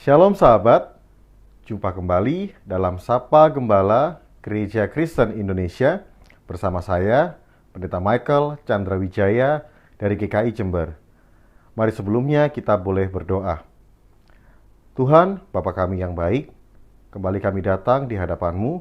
Shalom sahabat, jumpa kembali dalam Sapa Gembala Gereja Kristen Indonesia bersama saya, Pendeta Michael Chandrawijaya dari GKI Jember. Mari sebelumnya kita boleh berdoa. Tuhan, Bapa kami yang baik, kembali kami datang di hadapan-Mu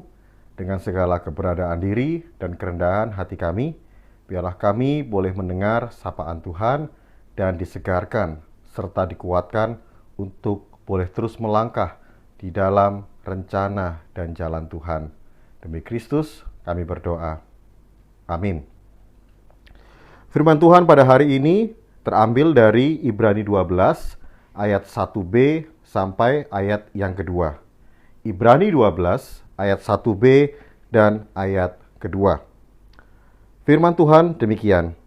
dengan segala keberadaan diri dan kerendahan hati kami. Biarlah kami boleh mendengar sapaan Tuhan dan disegarkan serta dikuatkan untuk boleh terus melangkah di dalam rencana dan jalan Tuhan. Demi Kristus kami berdoa. Amin. Firman Tuhan pada hari ini terambil dari Ibrani 12 ayat 1b sampai ayat yang kedua. Ibrani 12 ayat 1b dan ayat kedua. Firman Tuhan demikian.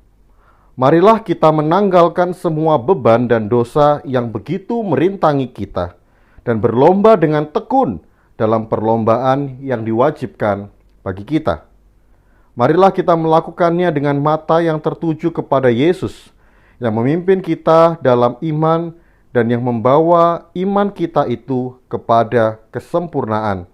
Marilah kita menanggalkan semua beban dan dosa yang begitu merintangi kita dan berlomba dengan tekun dalam perlombaan yang diwajibkan bagi kita. Marilah kita melakukannya dengan mata yang tertuju kepada Yesus yang memimpin kita dalam iman dan yang membawa iman kita itu kepada kesempurnaan,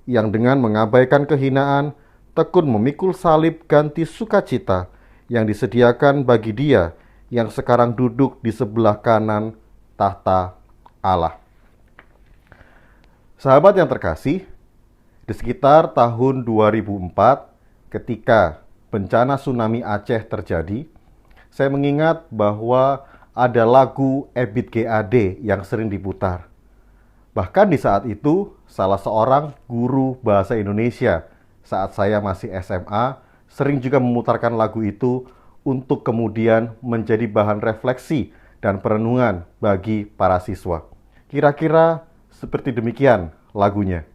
yang dengan mengabaikan kehinaan tekun memikul salib ganti sukacita yang disediakan bagi Dia yang sekarang duduk di sebelah kanan tahta Allah. Sahabat yang terkasih, di sekitar tahun 2004 ketika bencana tsunami Aceh terjadi, saya mengingat bahwa ada lagu Ebit GAD yang sering diputar. Bahkan di saat itu, salah seorang guru bahasa Indonesia saat saya masih SMA sering juga memutarkan lagu itu untuk kemudian menjadi bahan refleksi dan perenungan bagi para siswa. Kira-kira seperti demikian lagunya.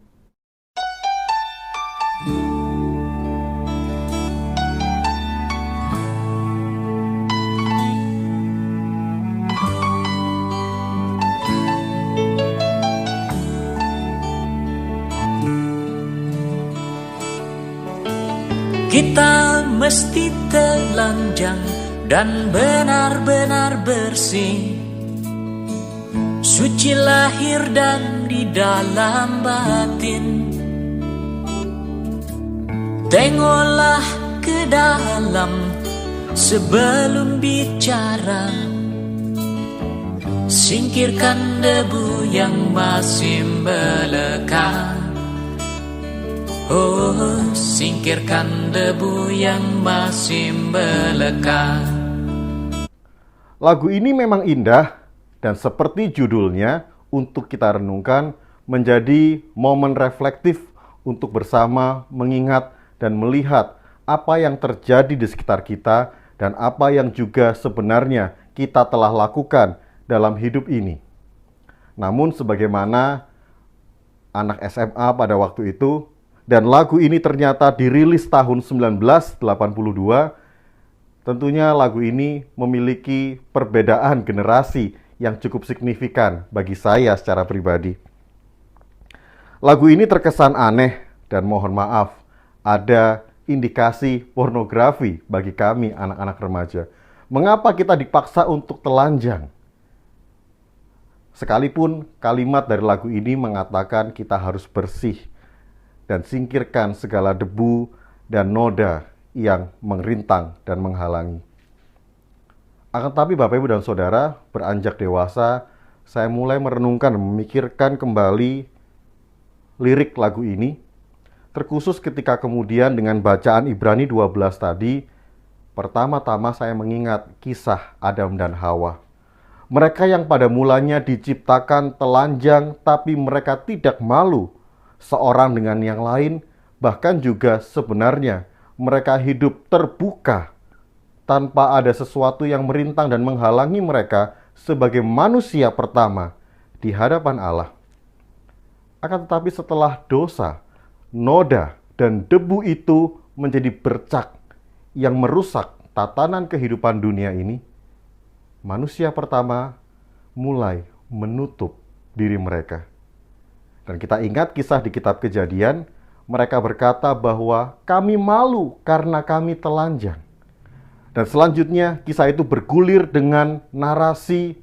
Kita mesti telanjang dan benar-benar bersih, suci lahir dan di dalam batin. Tengoklah ke dalam sebelum bicara, singkirkan debu yang masih melekat. Oh, singkirkan debu yang masih melekat. Lagu ini memang indah dan seperti judulnya untuk kita renungkan menjadi momen reflektif untuk bersama mengingat dan melihat apa yang terjadi di sekitar kita dan apa yang juga sebenarnya kita telah lakukan dalam hidup ini. Namun sebagaimana anak SMA pada waktu itu, dan lagu ini ternyata dirilis tahun 1982, tentunya lagu ini memiliki perbedaan generasi yang cukup signifikan bagi saya secara pribadi. Lagu ini terkesan aneh dan mohon maaf, ada indikasi pornografi bagi kami anak-anak remaja. Mengapa kita dipaksa untuk telanjang? Sekalipun kalimat dari lagu ini mengatakan kita harus bersih dan singkirkan segala debu dan noda yang mengerintang dan menghalangi. Akan tetapi Bapak Ibu dan Saudara, beranjak dewasa, saya mulai merenungkan dan memikirkan kembali lirik lagu ini, terkhusus ketika kemudian dengan bacaan Ibrani 12 tadi, pertama-tama saya mengingat kisah Adam dan Hawa. Mereka yang pada mulanya diciptakan telanjang, tapi mereka tidak malu seorang dengan yang lain, bahkan juga sebenarnya mereka hidup terbuka tanpa ada sesuatu yang merintang dan menghalangi mereka sebagai manusia pertama di hadapan Allah. Akan tetapi setelah dosa, noda dan debu itu menjadi bercak yang merusak tatanan kehidupan dunia ini, manusia pertama mulai menutup diri mereka. Dan kita ingat kisah di kitab Kejadian, mereka berkata bahwa kami malu karena kami telanjang. Dan selanjutnya kisah itu bergulir dengan narasi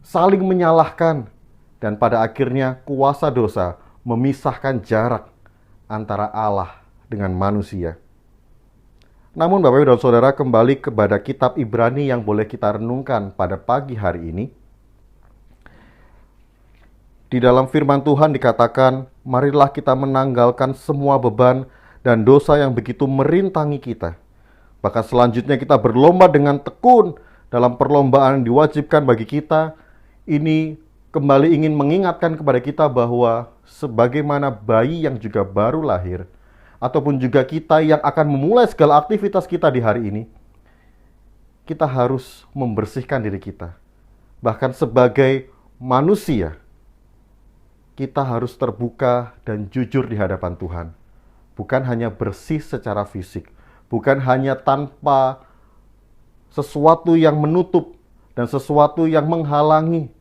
saling menyalahkan dan pada akhirnya kuasa dosa memisahkan jarak antara Allah dengan manusia. Namun Bapak Ibu dan Saudara, kembali kepada kitab Ibrani yang boleh kita renungkan pada pagi hari ini. Di dalam firman Tuhan dikatakan, marilah kita menanggalkan semua beban dan dosa yang begitu merintangi kita. Bahkan selanjutnya kita berlomba dengan tekun dalam perlombaan yang diwajibkan bagi kita. Ini kembali ingin mengingatkan kepada kita bahwa sebagaimana bayi yang juga baru lahir, ataupun juga kita yang akan memulai segala aktivitas kita di hari ini, kita harus membersihkan diri kita. Bahkan sebagai manusia, kita harus terbuka dan jujur di hadapan Tuhan. Bukan hanya bersih secara fisik, bukan hanya tanpa sesuatu yang menutup dan sesuatu yang menghalangi,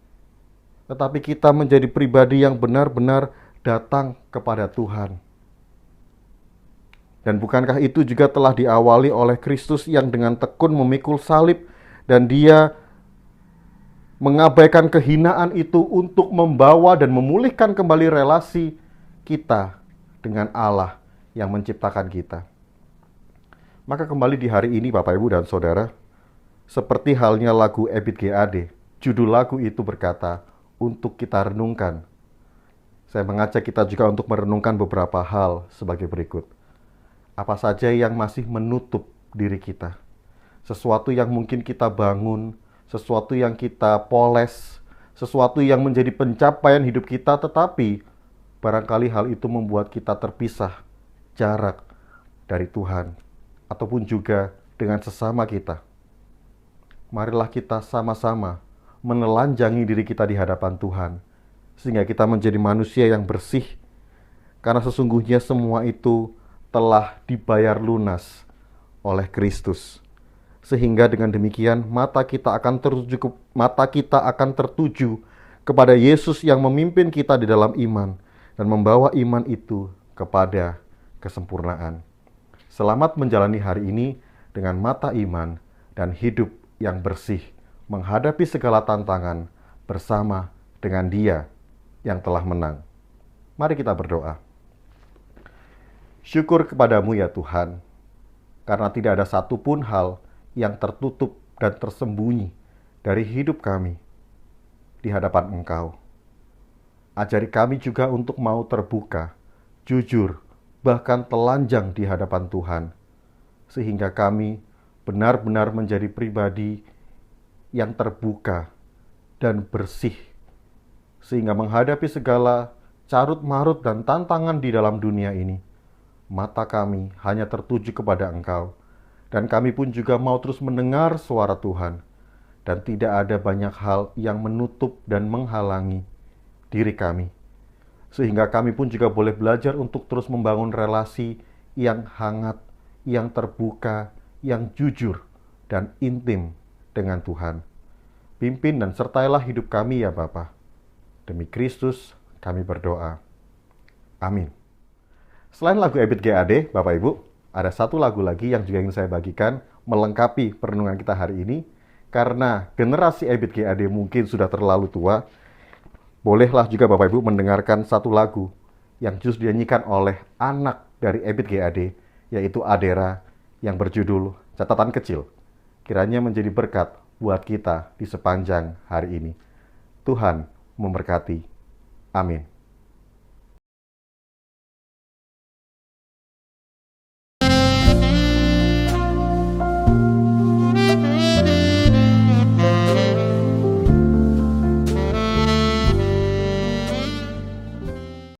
tetapi kita menjadi pribadi yang benar-benar datang kepada Tuhan. Dan bukankah itu juga telah diawali oleh Kristus yang dengan tekun memikul salib, dan Dia mengabaikan kehinaan itu untuk membawa dan memulihkan kembali relasi kita dengan Allah yang menciptakan kita. Maka kembali di hari ini Bapak Ibu dan Saudara, seperti halnya lagu Ebit GAD, judul lagu itu berkata, untuk kita renungkan. Saya mengajak kita juga untuk merenungkan beberapa hal sebagai berikut. Apa saja yang masih menutup diri kita? Sesuatu yang mungkin kita bangun, sesuatu yang kita poles, sesuatu yang menjadi pencapaian hidup kita, tetapi barangkali hal itu membuat kita terpisah jarak dari Tuhan, ataupun juga dengan sesama kita. Marilah kita sama-sama menelanjangi diri kita di hadapan Tuhan, sehingga kita menjadi manusia yang bersih, karena sesungguhnya semua itu telah dibayar lunas oleh Kristus. Sehingga dengan demikian mata kita akan tertuju kepada Yesus yang memimpin kita di dalam iman dan membawa iman itu kepada kesempurnaan. Selamat menjalani hari ini dengan mata iman dan hidup yang bersih, menghadapi segala tantangan bersama dengan Dia yang telah menang. Mari kita berdoa. Syukur kepadamu ya Tuhan, karena tidak ada satupun hal yang tertutup dan tersembunyi dari hidup kami di hadapan Engkau. Ajari kami juga untuk mau terbuka, jujur, bahkan telanjang di hadapan Tuhan, sehingga kami benar-benar menjadi pribadi yang terbuka dan bersih, sehingga menghadapi segala carut-marut dan tantangan di dalam dunia ini, mata kami hanya tertuju kepada Engkau. Dan kami pun juga mau terus mendengar suara Tuhan. Dan tidak ada banyak hal yang menutup dan menghalangi diri kami. Sehingga kami pun juga boleh belajar untuk terus membangun relasi yang hangat, yang terbuka, yang jujur, dan intim dengan Tuhan. Pimpin dan sertailah hidup kami ya Bapa. Demi Kristus kami berdoa. Amin. Selain lagu Ebit GAD, Bapak Ibu, ada satu lagu lagi yang juga ingin saya bagikan melengkapi perenungan kita hari ini. Karena generasi Ebit GAD mungkin sudah terlalu tua, bolehlah juga Bapak Ibu mendengarkan satu lagu yang justru dinyanyikan oleh anak dari Ebit GAD, yaitu Adera, yang berjudul Catatan Kecil. Kiranya menjadi berkat buat kita di sepanjang hari ini. Tuhan memberkati. Amin.